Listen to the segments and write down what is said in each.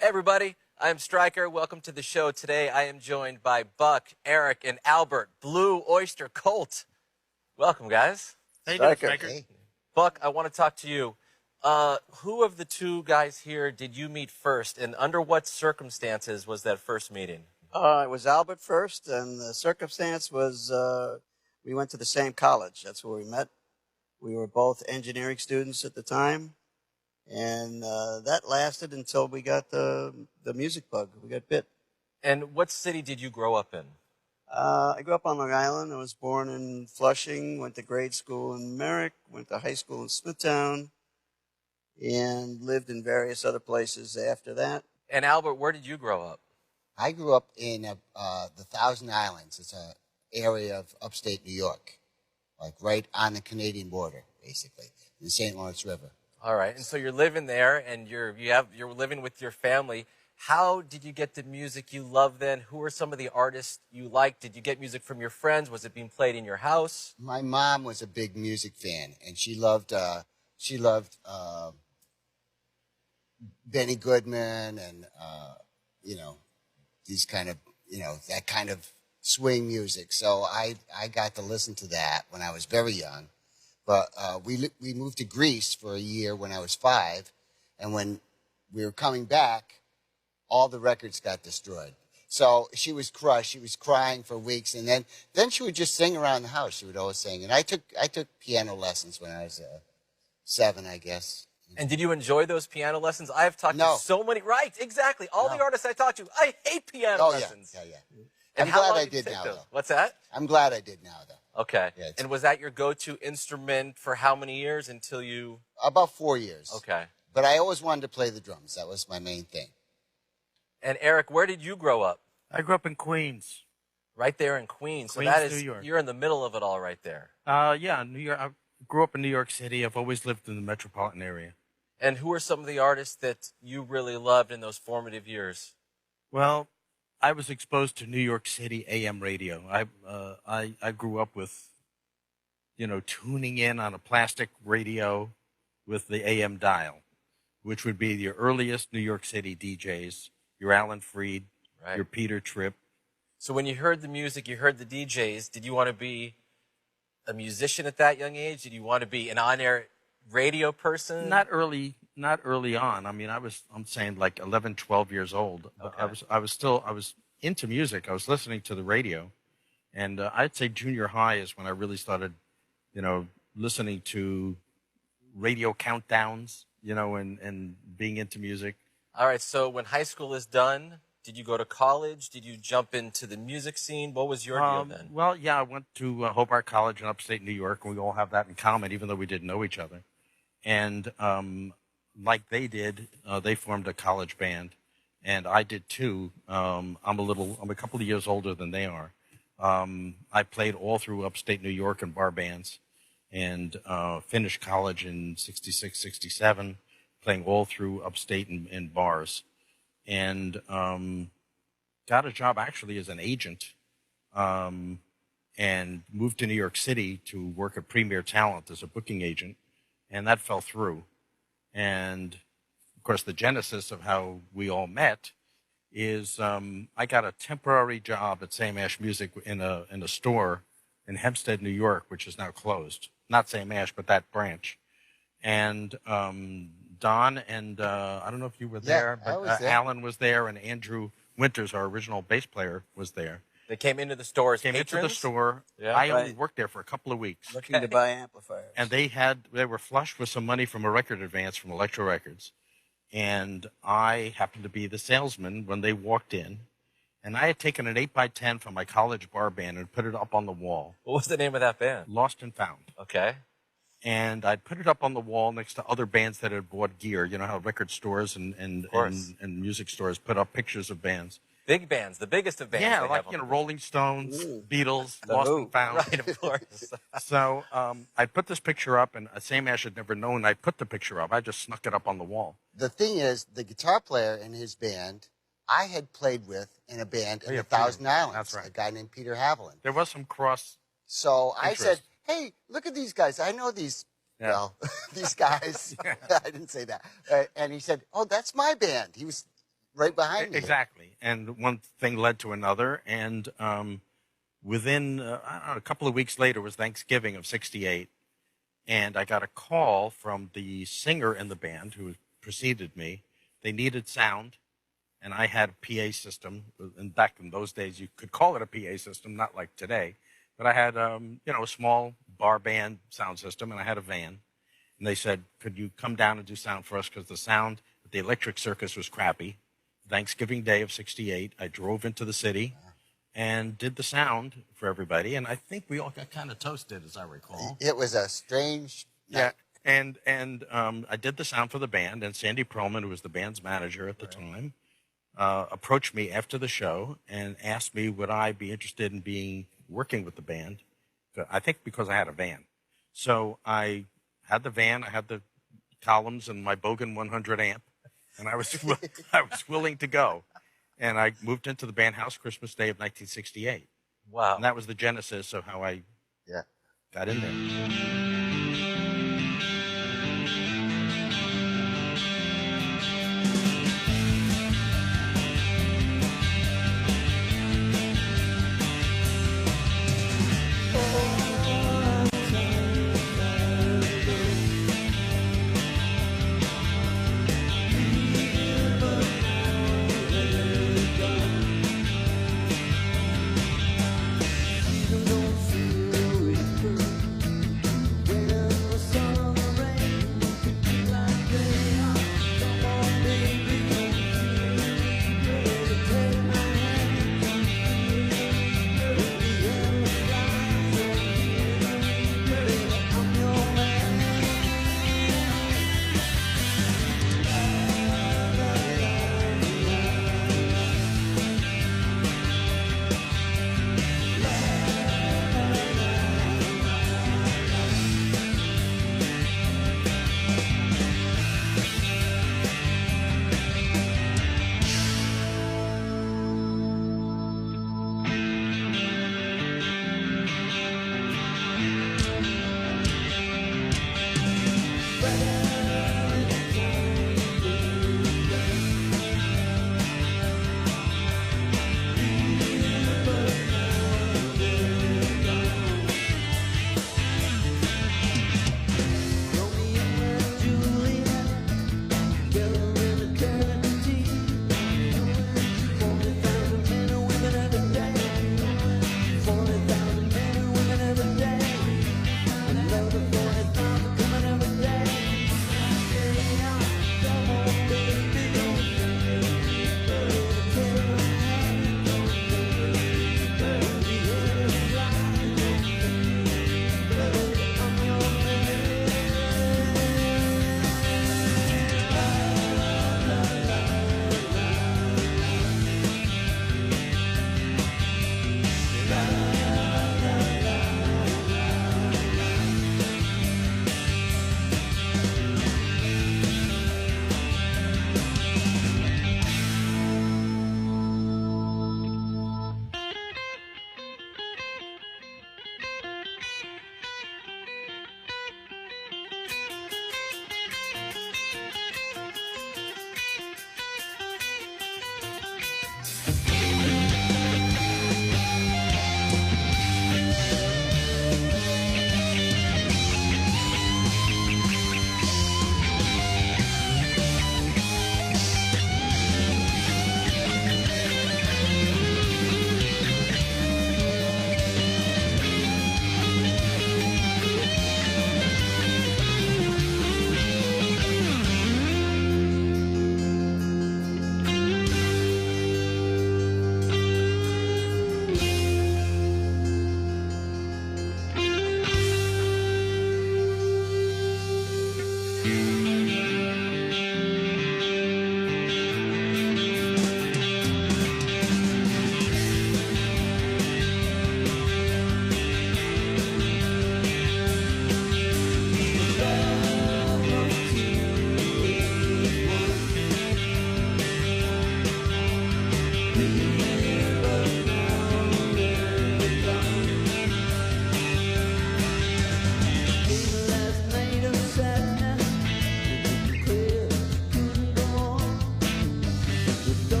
Hey everybody, I'm Stryker. Welcome to the show. Today I am joined by Buck, Eric, and Albert, Blue Öyster Cult. Welcome, guys. How you doing, Stryker? Hey. Buck, I want to talk to you. Who of the two guys here did you meet first, and under what circumstances was that first meeting? It was Albert first, and the circumstance was we went to the same college. That's where we met. We were both engineering students at the time, and that lasted until we got the music bug. We got bit. And what city did you grow up in? I grew up on Long Island. I was born in Flushing, went to grade school in Merrick, went to high school in Smithtown, and lived in various other places after that. And Albert, where did you grow up? I grew up in the Thousand Islands. It's an area of upstate New York, like right on the Canadian border, basically, in the St. Lawrence River. All right, and so you're living there, and you're living with your family. How did you get the music you love then? Who are some of the artists you liked? Did you get music from your friends? Was it being played in your house? My mom was a big music fan, and she loved Benny Goodman and these kind of that kind of swing music. So I got to listen to that when I was very young. But we moved to Greece for a year when I was 5, and when we were coming back, all the records got destroyed. So she was crushed. She was crying for weeks, and then she would just sing around the house. She would always sing. And I took piano lessons when I was 7, I guess. And did you enjoy those piano lessons? I've talked to so many. Right, exactly. All the artists I talked to, I hate piano lessons. Yeah. And I'm how glad long I did you did take now, those? though. What's that? I'm glad I did now, though. Okay. Yeah, and was that your go-to instrument for how many years until you... About 4 years. Okay. But I always wanted to play the drums. That was my main thing. And Eric, where did you grow up? I grew up in Queens. Right there in Queens. So Queens, that is, New York. you're in the middle of it all right there. Yeah, New York. I grew up in New York City. I've always lived in the metropolitan area. And who are some of the artists that you really loved in those formative years? Well, I was exposed to New York City AM radio. I grew up with, tuning in on a plastic radio with the AM dial, which would be the earliest New York City DJs, your Alan Freed, your Peter Tripp. So when you heard the music, you heard the DJs, did you want to be a musician at that young age? Did you want to be an on-air radio person? Not early on. I mean, I'm saying like 11, 12 years old. Okay. I was into music. I was listening to the radio, and I'd say junior high is when I really started, listening to radio countdowns, and being into music. All right. So when high school is done, did you go to college? Did you jump into the music scene? What was your deal then? Well, yeah, I went to Hobart College in upstate New York, and we all have that in common, even though we didn't know each other. And like they did, they formed a college band, and I did too. I'm a couple of years older than they are. I played all through upstate New York in bar bands, and finished college in '66, '67, playing all through upstate in bars, and got a job actually as an agent, and moved to New York City to work at Premier Talent as a booking agent, and that fell through. And of course, the genesis of how we all met is I got a temporary job at Sam Ash Music in a store in Hempstead, New York, which is now closed. Not Sam Ash, but that branch. And Don and I don't know if you were there, but Alan was there, and Andrew Winters, our original bass player, was there. They came into the store as patrons? Into the store. Yeah. I only worked there for a couple of weeks. Looking to buy amplifiers. And they were flush with some money from a record advance from Electro Records. And I happened to be the salesman when they walked in. And I had taken an 8x10 from my college bar band and put it up on the wall. What was the name of that band? Lost and Found. Okay. And I'd put it up on the wall next to other bands that had bought gear. You know how record stores and music stores put up pictures of bands. Big bands, the biggest of bands. Yeah, like, Rolling Stones, Beatles, Lost and Found. Right, of course. So I put this picture up, and Sam Ash had never known I put the picture up. I just snuck it up on the wall. The thing is, the guitar player in his band, I had played with in a band in the Thousand Islands. That's right. A guy named Peter Haviland. There was some cross. So I said, hey, look at these guys. I know these, these guys. I didn't say that. And he said, oh, that's my band. He was right behind you. Exactly. And one thing led to another. And within, I don't know, a couple of weeks later was Thanksgiving of 68. And I got a call from the singer in the band who preceded me. They needed sound. And I had a PA system. And back in those days, you could call it a PA system, not like today. But I had, a small bar band sound system, and I had a van. And they said, could you come down and do sound for us? Because the sound at the Electric Circus was crappy. Thanksgiving Day of 68, I drove into the city and did the sound for everybody. And I think we all got kind of toasted, as I recall. It was a strange night. Yeah. And I did the sound for the band. And Sandy Perlman, who was the band's manager at the time, approached me after the show and asked me would I be interested in working with the band. I think because I had a van. So I had the van, I had the columns and my Bogan 100 amp, and I was willing to go. And I moved into the band house Christmas Day of 1968. Wow. And that was the genesis of how I got in there.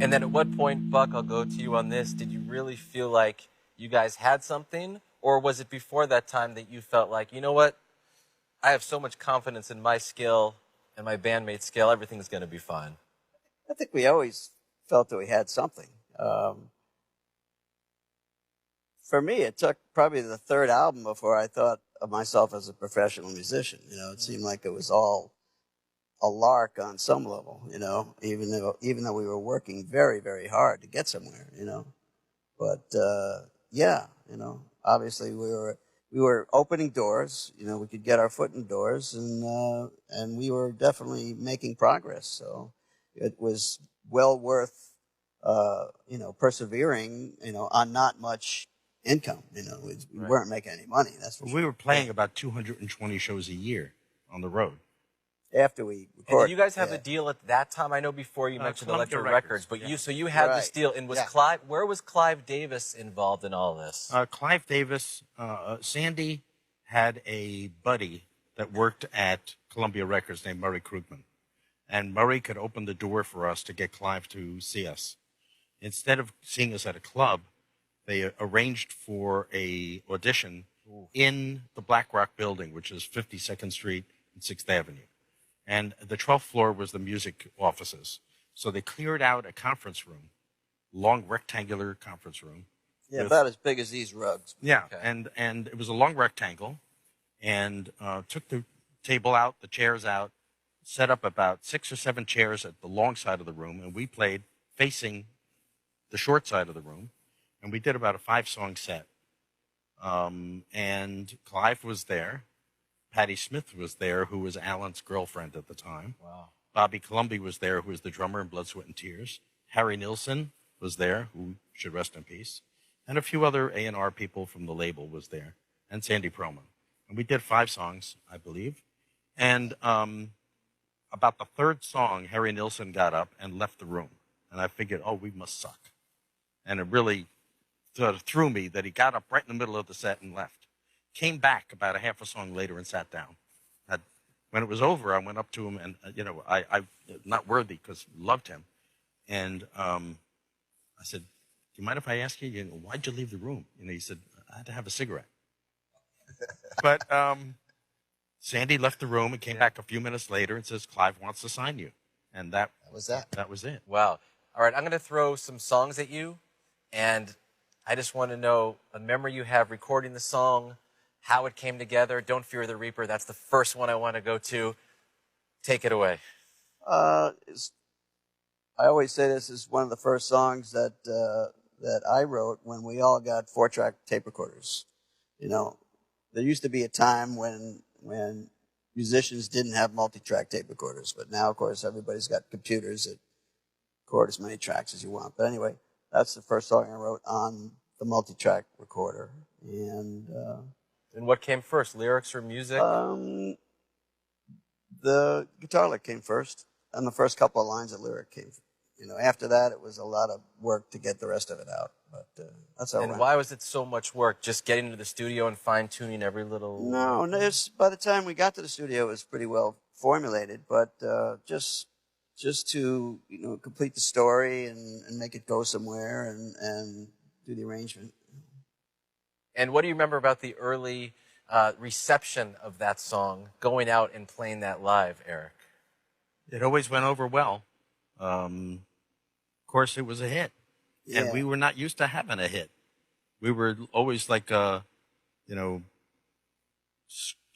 And then at what point, Buck, I'll go to you on this, did you really feel like you guys had something? Or was it before that time that you felt like, you know what, I have so much confidence in my skill and my bandmate's skill, everything's going to be fine? I think we always felt that we had something. For me, it took probably the third album before I thought of myself as a professional musician. You know, it seemed like it was all a lark on some level, you know, even though we were working very, very hard to get somewhere, you know. But yeah, you know, obviously we were opening doors, you know, we could get our foot in doors, and we were definitely making progress. So it was well worth you know, persevering, you know, on not much income. You know, we weren't making any money. That's for sure. We were playing about 220 shows a year on the road. After we And recorded. did you guys have a deal at that time? I know before you mentioned Columbia Electro Records, but yeah. you had Right. this deal. And was Yeah. where was Clive Davis involved in all this? Clive Davis, Sandy had a buddy that worked at Columbia Records named Murray Krugman. And Murray could open the door for us to get Clive to see us. Instead of seeing us at a club, they arranged for a audition in the Black Rock building, which is 52nd Street and 6th Avenue. And the 12th floor was the music offices. So they cleared out a conference room, long rectangular conference room. Yeah, about as big as these rugs. Yeah, Okay. and it was a long rectangle, and took the table out, the chairs out, set up about 6 or 7 chairs at the long side of the room, and we played facing the short side of the room, and we did about a 5-song set. And Clive was there. Patti Smith was there, who was Alan's girlfriend at the time. Wow. Bobby Colomby was there, who was the drummer in Blood, Sweat, and Tears. Harry Nilsson was there, who should rest in peace. And a few other A&R people from the label was there, and Sandy Pearlman. And we did 5 songs, I believe. And about the 3rd song, Harry Nilsson got up and left the room. And I figured, oh, we must suck. And it really sort of threw me that he got up right in the middle of the set and left. Came back about a half a song later and sat down. When it was over, I went up to him and, you know, I not worthy because loved him. And I said, do you mind if I ask you, why'd you leave the room? You know, he said, I had to have a cigarette. But Sandy left the room and came back a few minutes later and says, Clive wants to sign you. And that was that. That was it. Wow. All right, I'm going to throw some songs at you, and I just want to know a memory you have recording the song, how it came together. Don't Fear the Reaper. That's the first one I want to go to. Take it away. I always say this is one of the first songs that I wrote when we all got 4-track tape recorders. You know, there used to be a time when musicians didn't have multi-track tape recorders, but now, of course, everybody's got computers that record as many tracks as you want. But anyway, that's the first song I wrote on the multi-track recorder. And what came first, lyrics or music? The guitar lick came first, and the first couple of lines of lyric came. You know, after that, it was a lot of work to get the rest of it out. But that's how. And why was it so much work? Just getting into the studio and fine tuning every little. No, by the time we got to the studio, it was pretty well formulated. But just to complete the story and make it go somewhere and do the arrangement. And what do you remember about the early reception of that song, going out and playing that live, Eric? It always went over well. Of course, it was a hit. Yeah. And we were not used to having a hit. We were always like a,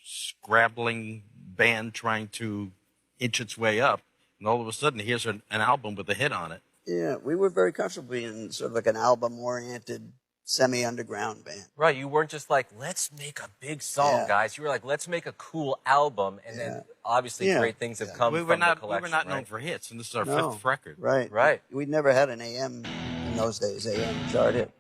scrabbling band trying to inch its way up. And all of a sudden, here's an album with a hit on it. Yeah, we were very comfortable being sort of like an album-oriented, semi-underground band. Right, you weren't just like, let's make a big song, Yeah. guys. You were like, let's make a cool album. And then obviously Yeah. great things have come We from were the not collection, known right? for hits, and this is our No. 5th record. Right. Right. We'd never had an AM in those days, AM chart hit.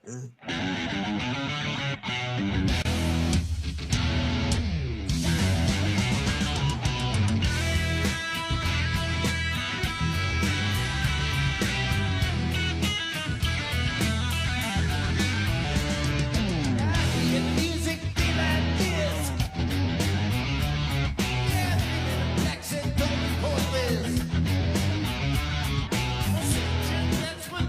Can the music be like this? Yeah, Jackson, Tony Portland. That's what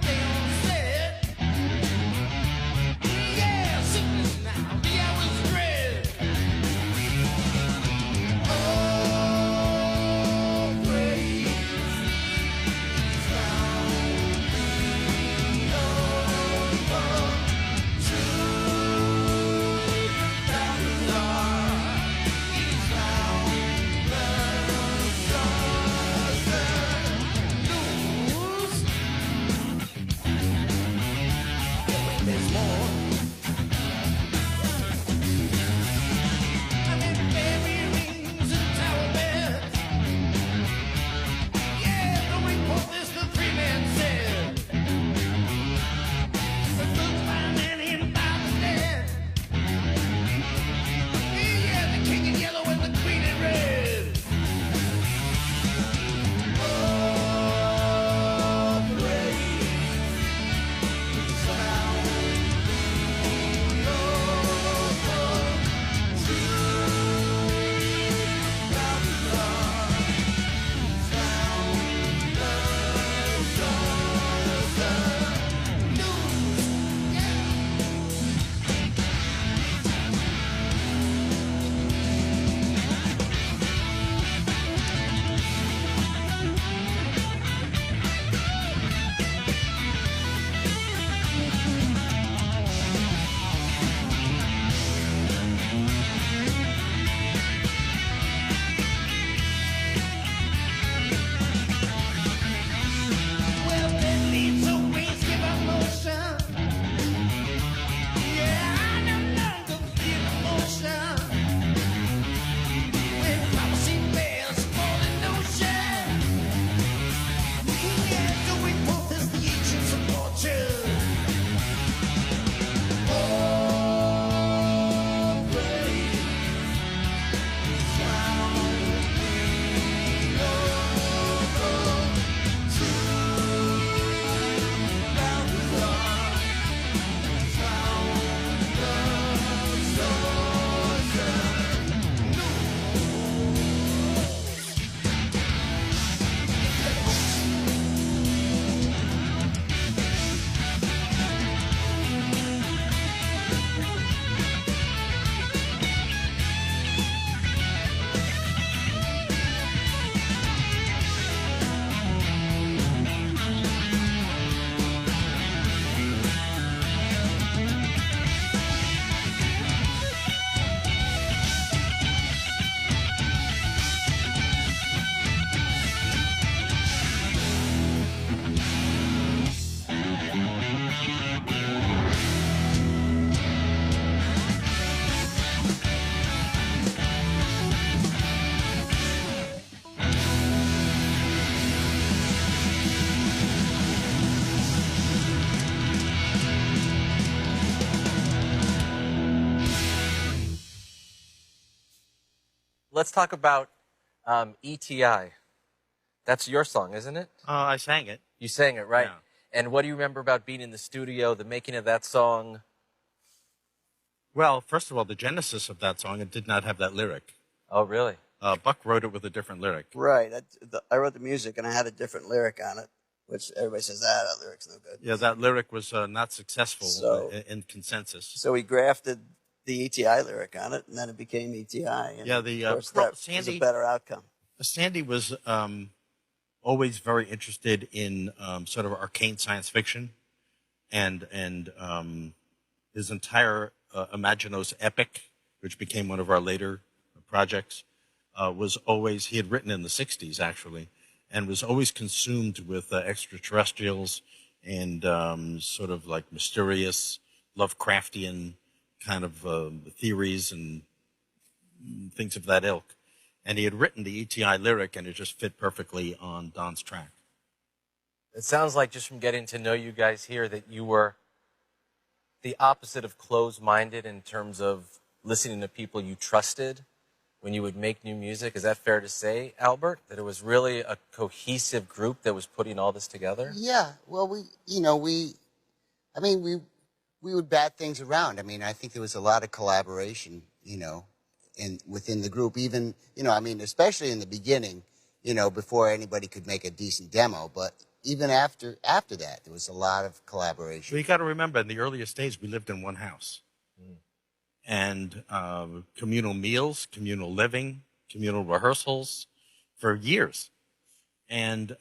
let's talk about ETI. That's your song, isn't it? I sang it. You sang it, right? Yeah. And what do you remember about being in the studio, the making of that song? Well, first of all, the genesis of that song, it did not have that lyric. Oh, really? Buck wrote it with a different lyric. Right. I wrote the music, and I had a different lyric on it, which everybody says, that lyric's no good. Yeah, that lyric was not successful So- in consensus. So we grafted the ETI lyric on it, and then it became ETI. And Yeah, of course, that was a better outcome. Sandy was always very interested in sort of arcane science fiction, and his entire Imaginos epic, which became one of our later projects, was always, he had written in the 60s actually, and was always consumed with extraterrestrials and sort of like mysterious Lovecraftian kind of theories and things of that ilk. And he had written the ETI lyric, and it just fit perfectly on Don's track. It sounds like, just from getting to know you guys here, that you were the opposite of closed-minded in terms of listening to people you trusted when you would make new music. Is that fair to say, Albert? That it was really a cohesive group that was putting all this together? Yeah. Well, we would bat things around. I mean, I think there was a lot of collaboration, within the group, even, especially in the beginning, before anybody could make a decent demo. But even after that, there was a lot of collaboration. Well, you got to remember, in the earliest days, we lived in one house. And communal meals, communal living, communal rehearsals for years. And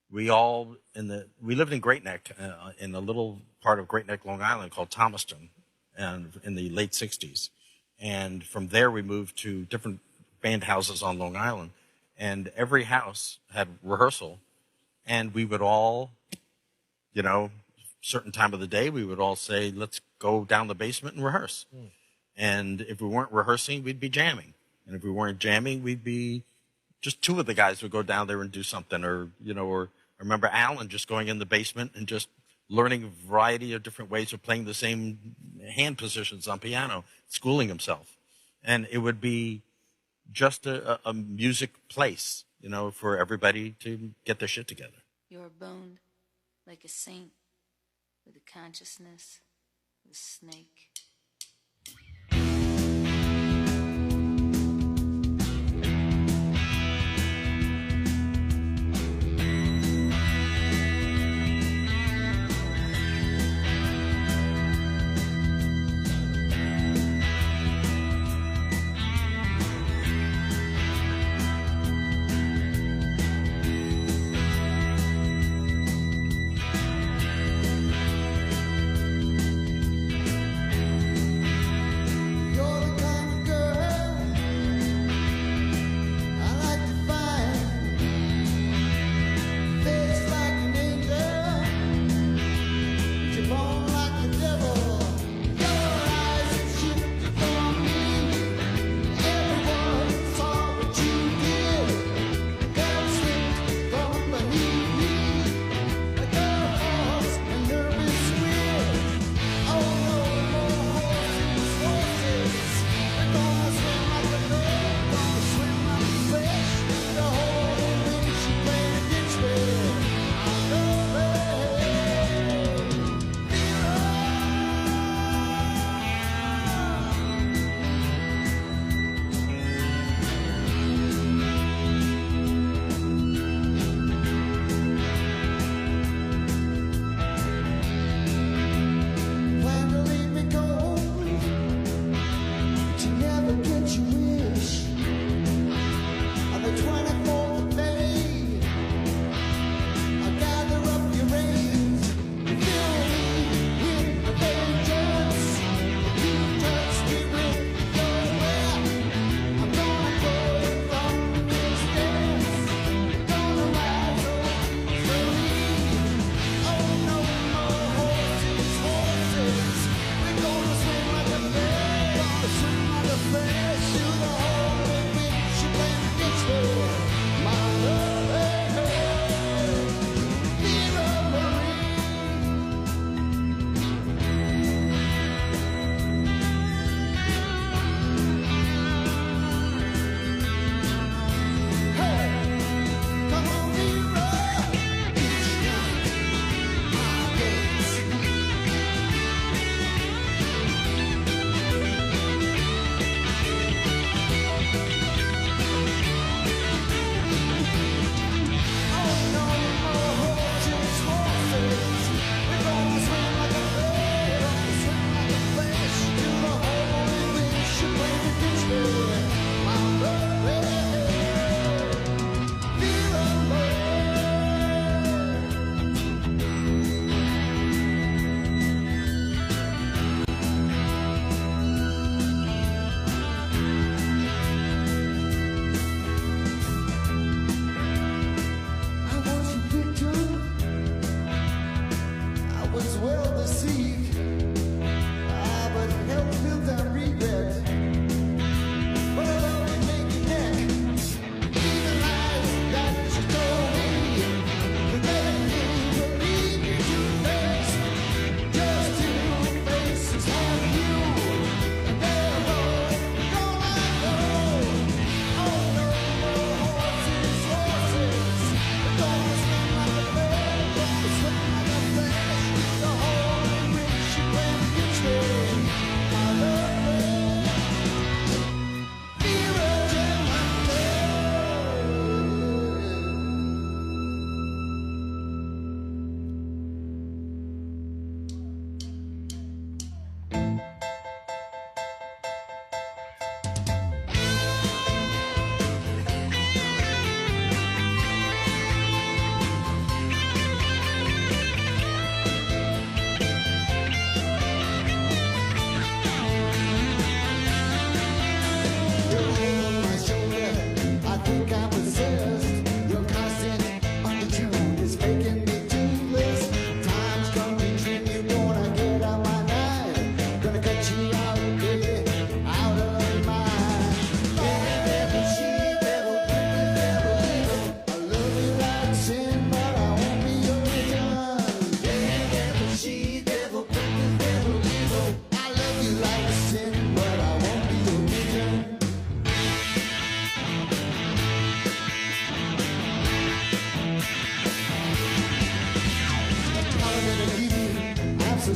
we lived in Great Neck, in a little part of Great Neck, Long Island called Thomaston, and in the late 60s. And from there, we moved to different band houses on Long Island. And every house had rehearsal. And we would all, certain time of the day, we would all say, let's go down the basement and rehearse. And if we weren't rehearsing, we'd be jamming. And if we weren't jamming, we'd be just two of the guys would go down there and do something. Or I remember Alan just going in the basement and just learning a variety of different ways of playing the same hand positions on piano, schooling himself. And it would be just a music place, for everybody to get their shit together. You're boned like a saint with a consciousness of a snake.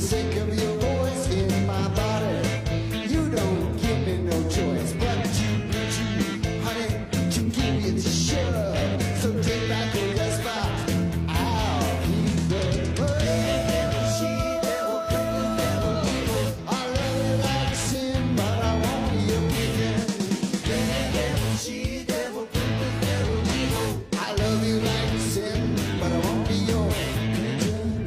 sake of your voice in my body. You don't give me no choice but to, honey, to give you the shove. So take back your spot. I'll keep the devil, she devil, pretty devil, evil. I love you like sin, but I won't be your pigeon. Devil, she devil, pretty devil, evil. I love you like sin, but I won't be your pigeon.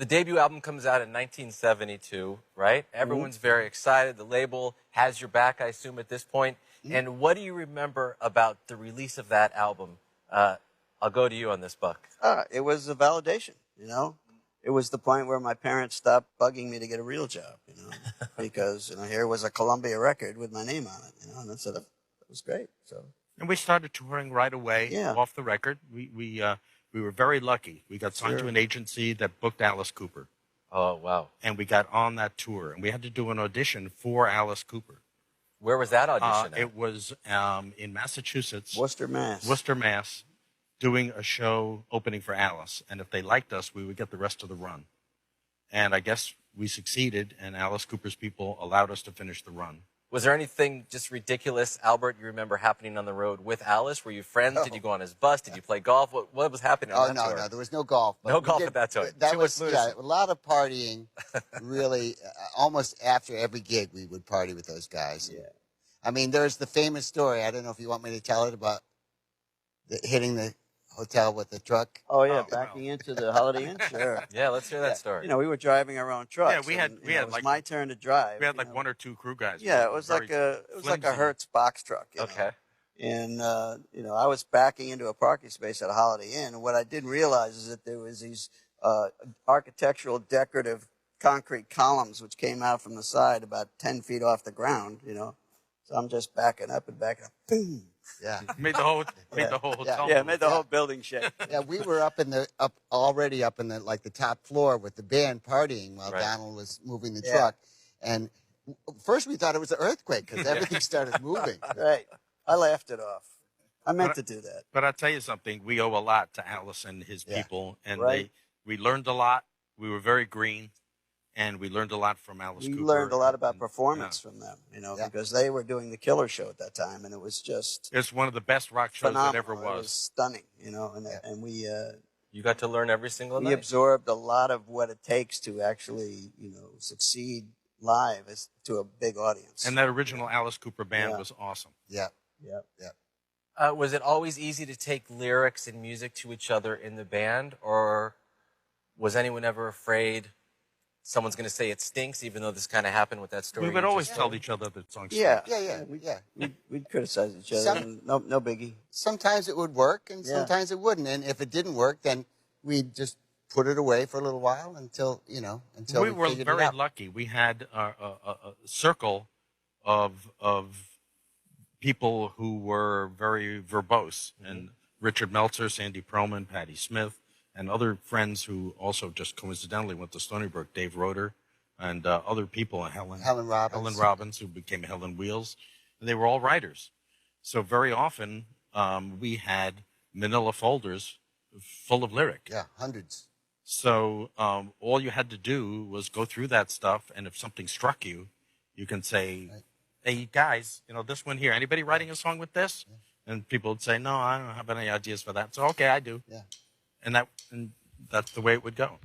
The debut album comes out in 1972, right? Everyone's very excited. The label has your back, I assume, at this point. And what do you remember about the release of that album? I'll go to you on this, Buck. It was a validation, you know. It was the point where my parents stopped bugging me to get a real job, you know, because you know here was a Columbia record with my name on it, you know, and that was great. So. And we started touring right away off the record. We were very lucky. We got signed to an agency that booked Alice Cooper. Oh, wow. And we got on that tour. And we had to do an audition for Alice Cooper. Where was that audition at? It was in Massachusetts. Worcester, Mass. Worcester, Mass. Doing a show opening for Alice. And if they liked us, we would get the rest of the run. And I guess we succeeded, and Alice Cooper's people allowed us to finish the run. Was there anything just ridiculous, Albert, you remember happening on the road with Alice? Were you friends? Did you go on his bus? Did you play golf? What was happening on that tour? No, there was no golf. No golf at that tour. That Too was, much a lot of partying. Really, almost after every gig, we would party with those guys. Yeah. I mean, there's the famous story. I don't know if you want me to tell it about hitting the hotel with the truck. Oh yeah, backing into the Holiday Inn. Sure. Yeah, let's hear that story. You know, we were driving our own trucks. Yeah, we had it was like my turn to drive. We had like one or two crew guys. Yeah, it was like a Hertz box truck. You know? Okay. And you know, I was backing into a parking space at a Holiday Inn, and what I didn't realize is that there was these architectural decorative concrete columns which came out from the side about 10 feet off the ground. You know, so I'm just backing up. Boom. Yeah. Made the whole hotel. Yeah, made the whole building shake. Yeah, we were already up in the top floor with the band partying while Donald was moving the truck. And first we thought it was an earthquake because everything started moving. Right. I laughed it off. I meant to do that. But I'll tell you something. We owe a lot to Alice and his people. And we learned a lot. We were very green. And we learned a lot from Alice Cooper. We learned a lot about performance from them, you know, because they were doing the Killer Show at that time, and it was just it's one of the best rock shows phenomenal. that ever was. It was stunning, you know, and we you got to learn every single night. We absorbed a lot of what it takes to actually, you know, succeed live to a big audience. And that original Alice Cooper band was awesome. Yeah. Was it always easy to take lyrics and music to each other in the band, or was anyone ever afraid someone's going to say it stinks, even though this kind of happened with that story? We would always tell each other that song Yeah. We'd criticize each other. No biggie. Sometimes it would work, and sometimes it wouldn't. And if it didn't work, then we'd just put it away for a little while until we were figured very it out. lucky. We had a circle of people who were very verbose, and Richard Meltzer, Sandy Perlman, Patti Smith, and other friends who also just coincidentally went to Stony Brook, Dave Roeser, and other people, Helen Robbins, who became Helen Wheels. And they were all writers. So very often we had manila folders full of lyric. Yeah, hundreds. So all you had to do was go through that stuff, and if something struck you, you can say, hey, guys, you know, this one here, anybody writing a song with this? Yeah. And people would say, no, I don't have any ideas for that. So, okay, I do. Yeah. And that's the way it would go.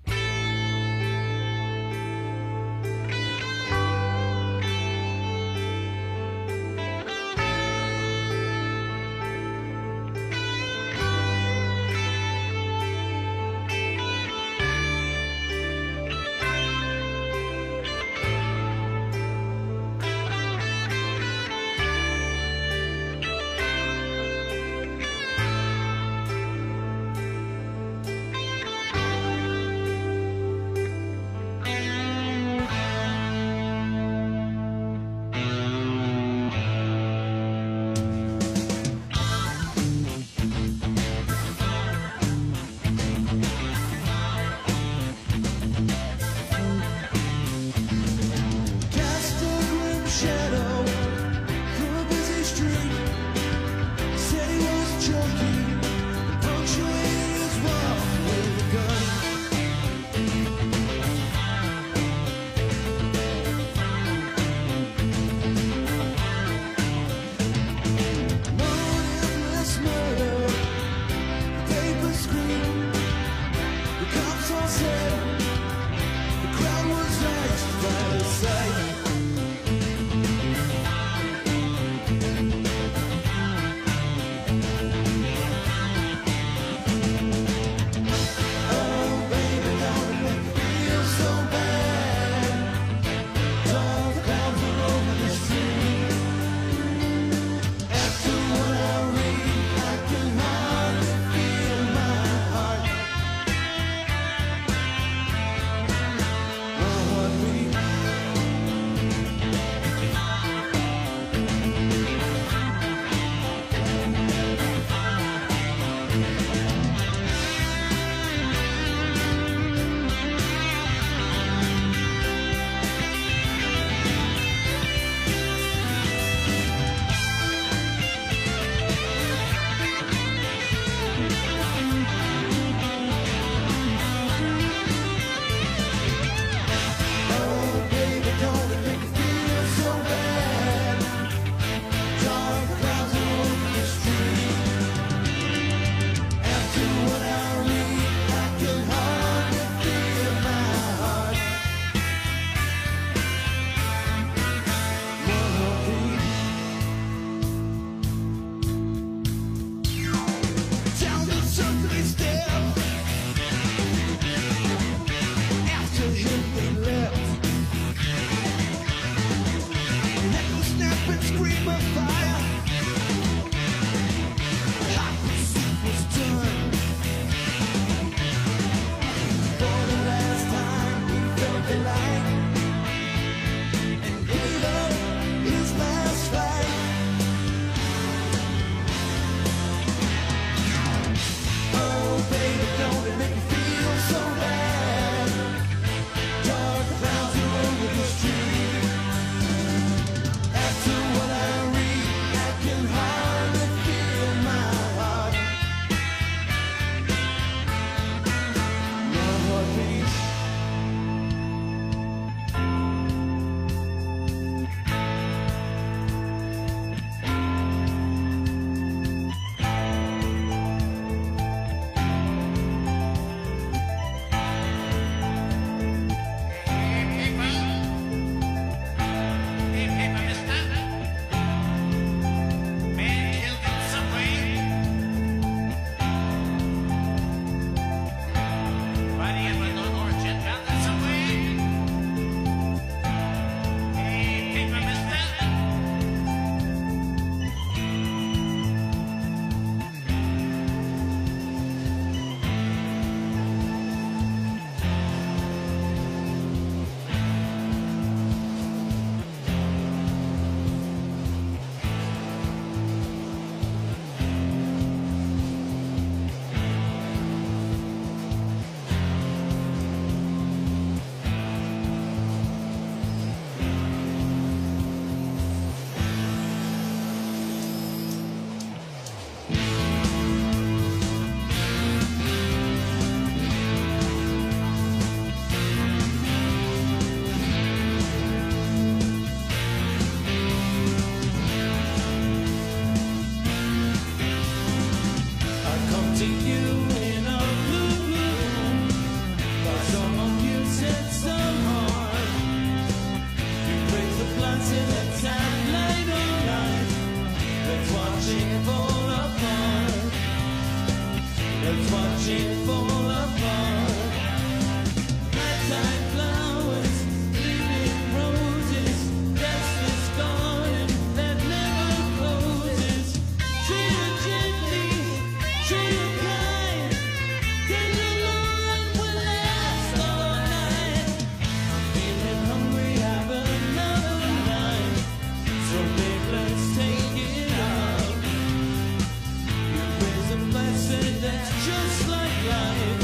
life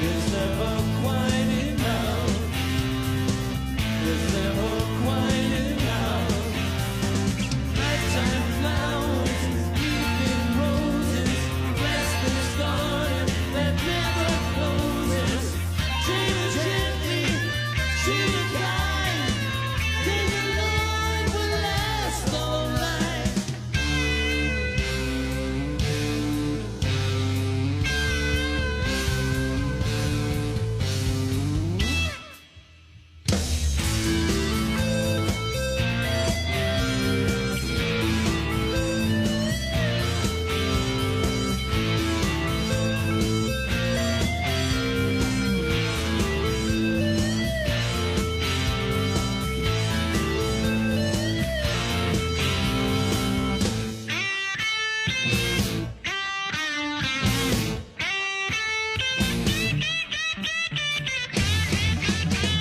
is never quite enough. It's never quite enough. Nighttime flowers, weeping roses, restless garden that never closes. Treat her gently, treat her kind, 'cause the Lord will last all night.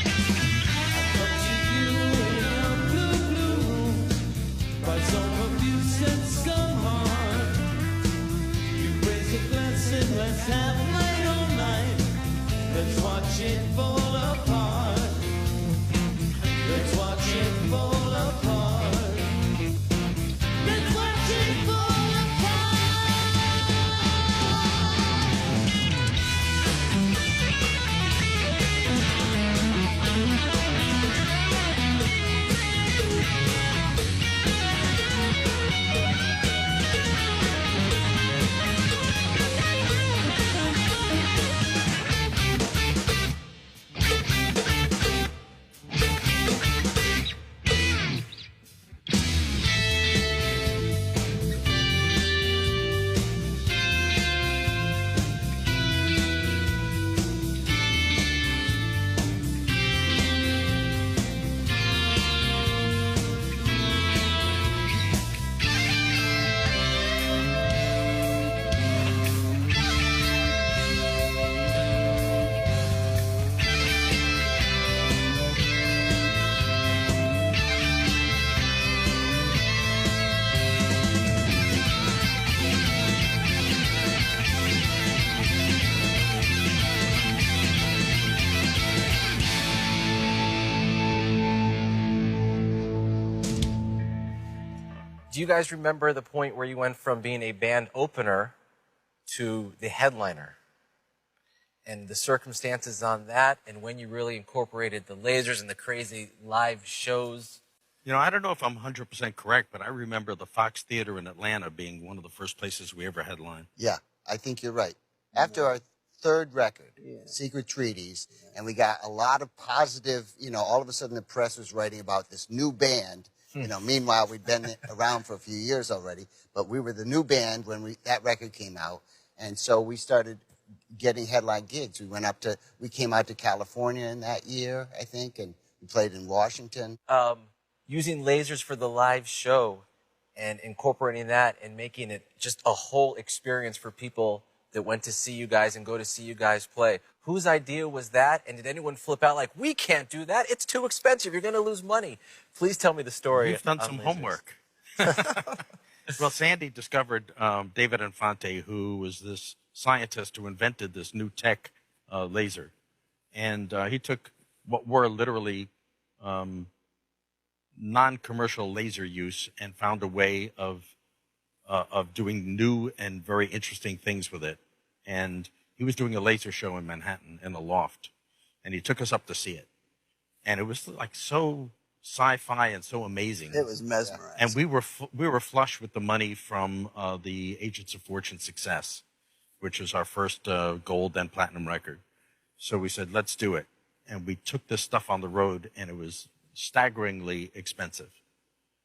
Up to you in a blue, blue, by some abuse and some harm. You raise a glass and let's have light all night. Let's watch it fall apart. Let's watch it fall apart. Let's watch it fall apart. Do you guys remember the point where you went from being a band opener to the headliner? And the circumstances on that, and when you really incorporated the lasers and the crazy live shows? You know, I don't know if I'm 100% correct, but I remember the Fox Theater in Atlanta being one of the first places we ever headlined. Yeah, I think you're right. After our third record, Secret Treaties, and we got a lot of positive, all of a sudden the press was writing about this new band. Meanwhile, we'd been around for a few years already, but we were the new band when that record came out. And so we started getting headline gigs. We came out to California in that year, I think, and we played in Washington. Using lasers for the live show and incorporating that and making it just a whole experience for people that went to see you guys and go to see you guys play. Whose idea was that? And did anyone flip out like, we can't do that? It's too expensive. You're going to lose money. Please tell me the story. You've done on some lasers. homework. Well, Sandy discovered David Infante, who was this scientist who invented this new tech laser. And he took what were literally non-commercial laser use and found a way of doing new and very interesting things with it. And he was doing a laser show in Manhattan in the loft, and he took us up to see it. And it was like so sci-fi and so amazing. It was mesmerizing. And we were flush with the money from the Agents of Fortune Success, which was our first gold and platinum record. So we said, let's do it. And we took this stuff on the road, and it was staggeringly expensive.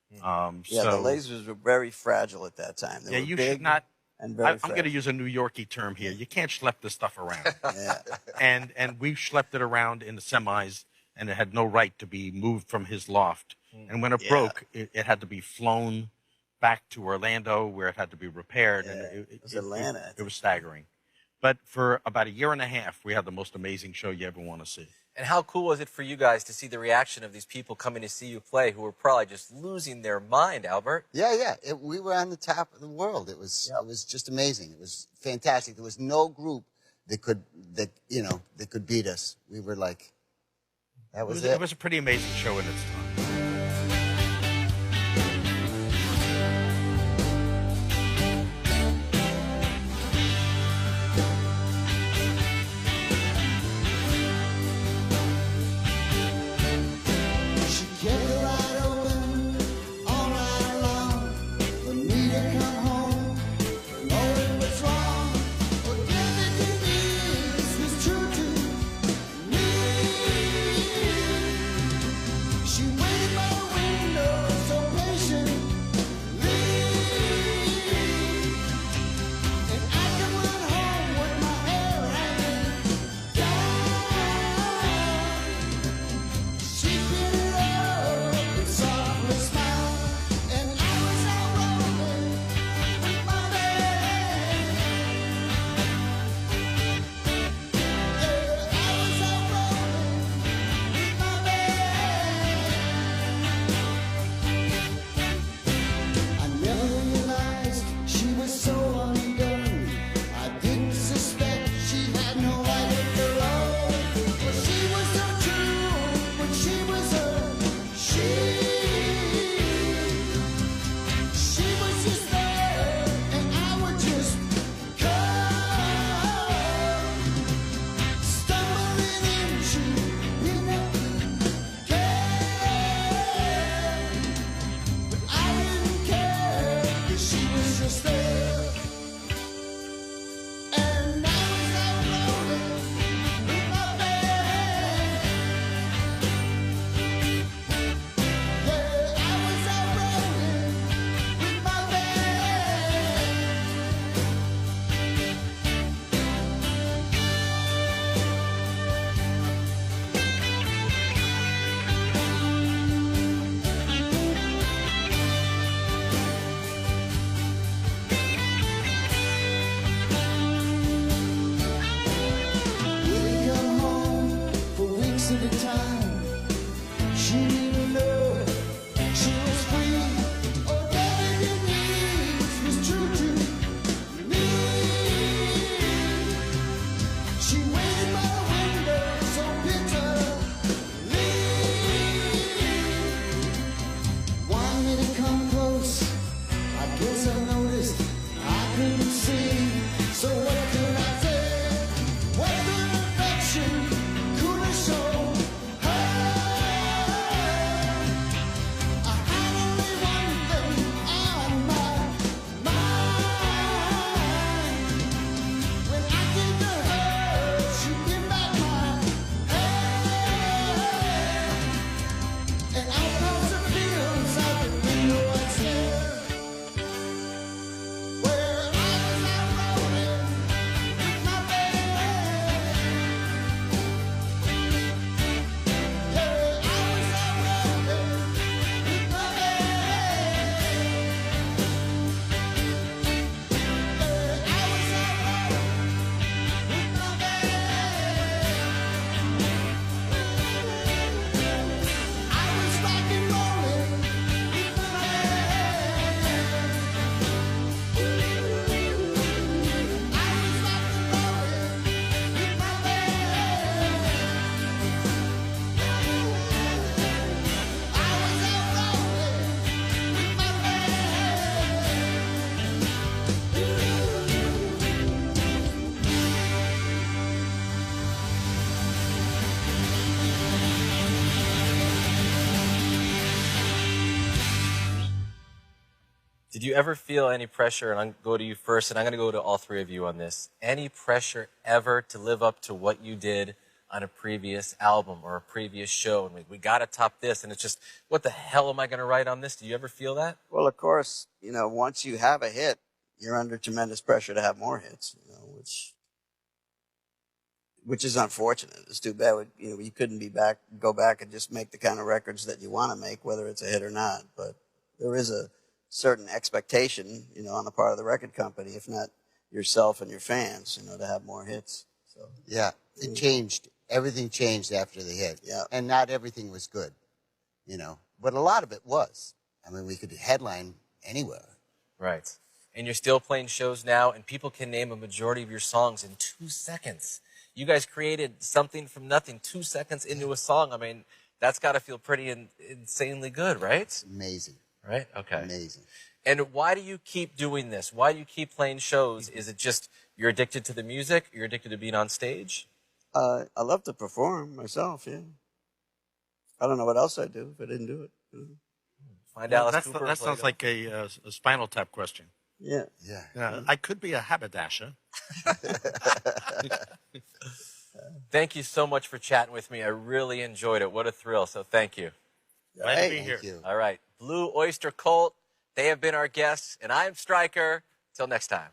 Yeah, so, the lasers were very fragile at that time. They Yeah, were you big should not. and very I'm going to fragile. use a New Yorkie term here. You can't schlep this stuff around. Yeah. And we schlepped it around in the semis, and it had no right to be moved from his loft. And when it Yeah. broke, it had to be flown back to Orlando, where it had to be repaired. And Yeah, it was Atlanta. It was staggering. But for about a year and a half, we had the most amazing show you ever want to see. And how cool was it for you guys to see the reaction of these people coming to see you play who were probably just losing their mind, Albert? Yeah. We were on the top of the world. It was just amazing. It was fantastic. There was no group that could beat us. We were like, that was it. It was a pretty amazing show in its time. Did you ever feel any pressure, and I'll go to you first, and I'm going to go to all three of you on this, any pressure ever to live up to what you did on a previous album or a previous show, and we got to top this, and it's just, what the hell am I going to write on this? Do you ever feel that? Well, of course, once you have a hit, you're under tremendous pressure to have more hits, which is unfortunate. It's too bad. You couldn't go back and just make the kind of records that you want to make, whether it's a hit or not. But there is a certain expectation, on the part of the record company, if not yourself and your fans, to have more hits. So yeah, it changed. Everything changed after the hit. Yeah, and not everything was good, but a lot of it was. I mean, we could headline anywhere. Right. and you're still playing shows now, and people can name a majority of your songs in 2 seconds. You guys created something from nothing 2 seconds into a song. I mean, that's got to feel pretty insanely good, right? Amazing. Right? Okay. Amazing. And why do you keep doing this? Why do you keep playing shows? Is it just you're addicted to the music? You're addicted to being on stage? I love to perform myself, yeah. I don't know what else I'd do if I didn't do it. You know? Find Alice That's, Cooper. that sounds like a Spinal Tap question. Yeah. Yeah. I could be a haberdasher. Thank you so much for chatting with me. I really enjoyed it. What a thrill. So thank you. Glad to be Thank here. you. All right. Blue Öyster Cult. They have been our guests, and I'm Stryker. Till next time.